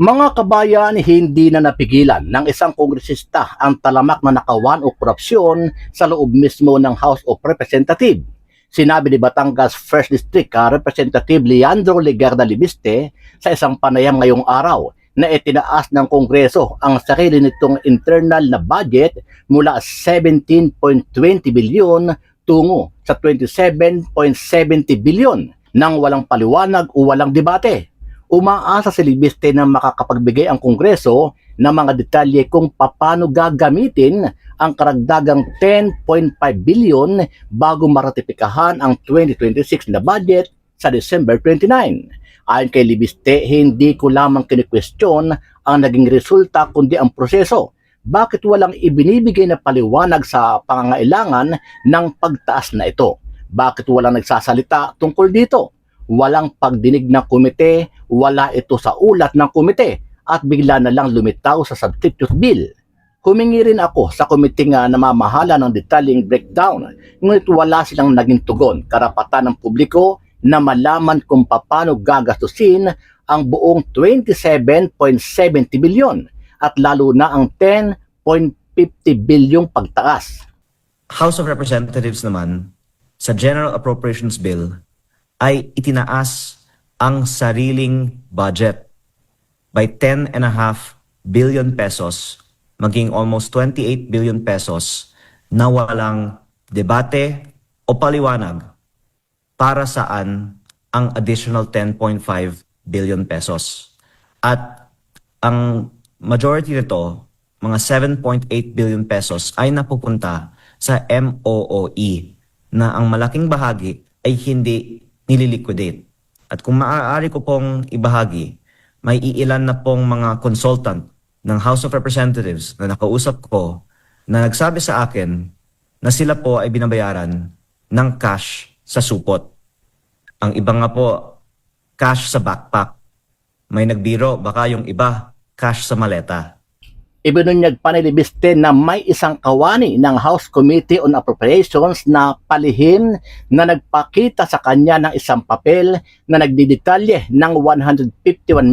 Mga kabayan, hindi na napigilan ng isang kongresista ang talamak na nakawan o korupsyon sa loob mismo ng House of Representatives. Sinabi ni Batangas 1st District Representative Leandro Legarda Libiste sa isang panayam ngayong araw na itinaas ng Kongreso ang sarili nitong internal na budget mula 17.20 bilyon tungo sa 27.70 bilyon nang walang paliwanag o walang debate. Umaasa si Libiste na makakapagbigay ang Kongreso ng mga detalye kung paano gagamitin ang karagdagang 10.5 bilyon bago maratipikahan ang 2026 na budget sa December 29. Ayon kay Libiste, hindi ko lamang kini-question ang naging resulta kundi ang proseso. Bakit walang ibinibigay na paliwanag sa pangangailangan ng pagtaas na ito? Bakit walang nagsasalita tungkol dito? Walang pagdinig ng komite, wala ito sa ulat ng komite at bigla na lang lumitaw sa substitute bill. Humingi rin ako sa komite nga namamahala ng detalyeng breakdown, ngunit wala silang naging tugon. Karapatan ng publiko na malaman kung paano gagastusin ang buong 27.70 bilyon at lalo na ang 10.50 bilyong pagtaas. House of Representatives naman, sa General Appropriations Bill, ay itinaas ang sariling budget by 10.5 billion pesos, maging almost 28 billion pesos na walang debate o paliwanag para saan ang additional 10.5 billion pesos. At ang majority nito, mga 7.8 billion pesos ay napupunta sa MOOE na ang malaking bahagi ay hindi nililiquidate. At kung maaari ko pong ibahagi, may iilan na pong mga consultant ng House of Representatives na nakausap ko na nagsabi sa akin na sila po ay binabayaran ng cash sa supot. Ang iba nga po, cash sa backpack. May nagbiro, baka yung iba, cash sa maleta. Ibinunyag pa ni Libiste na may isang kawani ng House Committee on Appropriations na palihim na nagpakita sa kanya ng isang papel na nagdidetalye ng 151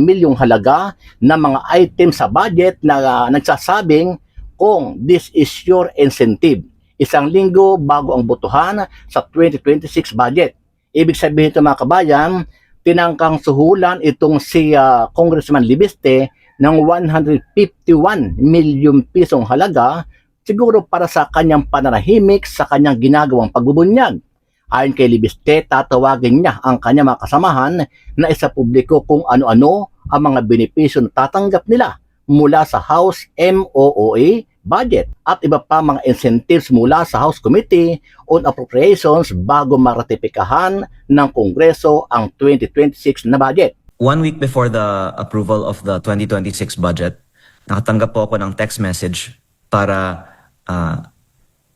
milyong halaga na mga items sa budget na nagsasabing kung this is your incentive. Isang linggo bago ang botohan sa 2026 budget. Ibig sabihin ito mga kabayan, tinangkang suhulan itong si Congressman Libiste ng 151 milyong pisong halaga siguro para sa kanyang pananahimik sa kanyang ginagawang pagbubunyag. Ayon kay Libiste, tatawagin niya ang kanyang mga kasamahan na isa publiko kung ano-ano ang mga benepisyo na tatanggap nila mula sa House MOOE budget at iba pa mga incentives mula sa House Committee on Appropriations bago maratipikahan ng Kongreso ang 2026 na budget. 1 week before the approval of the 2026 budget, nakatanggap po ako ng text message para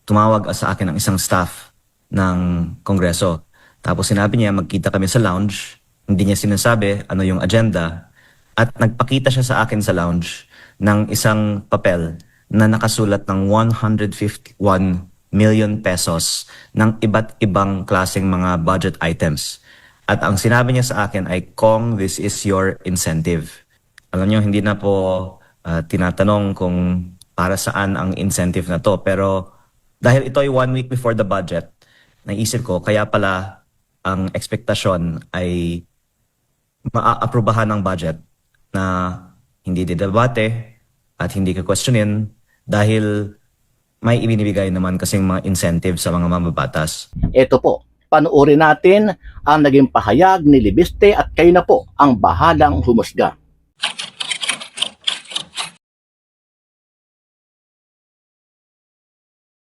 tumawag sa akin ng isang staff ng Kongreso. Tapos sinabi niya magkita kami sa lounge, hindi niya sinasabi ano yung agenda, at nagpakita siya sa akin sa lounge ng isang papel na nakasulat ng 151 million pesos ng iba't ibang klaseng mga budget items. At ang sinabi niya sa akin ay, Kong, this is your incentive. Alam niyo, hindi na po tinatanong kung para saan ang incentive na to. Pero dahil ito ay 1 week before the budget, naisip ko, kaya pala ang ekspektasyon ay maaaprubahan ng budget na hindi didebate at hindi ka-questionin dahil may ibinibigay naman kasing mga incentive sa mga mambabatas. Ito po, panoorin natin ang naging pahayag ni Libiste at kayo na po ang bahalang humusga.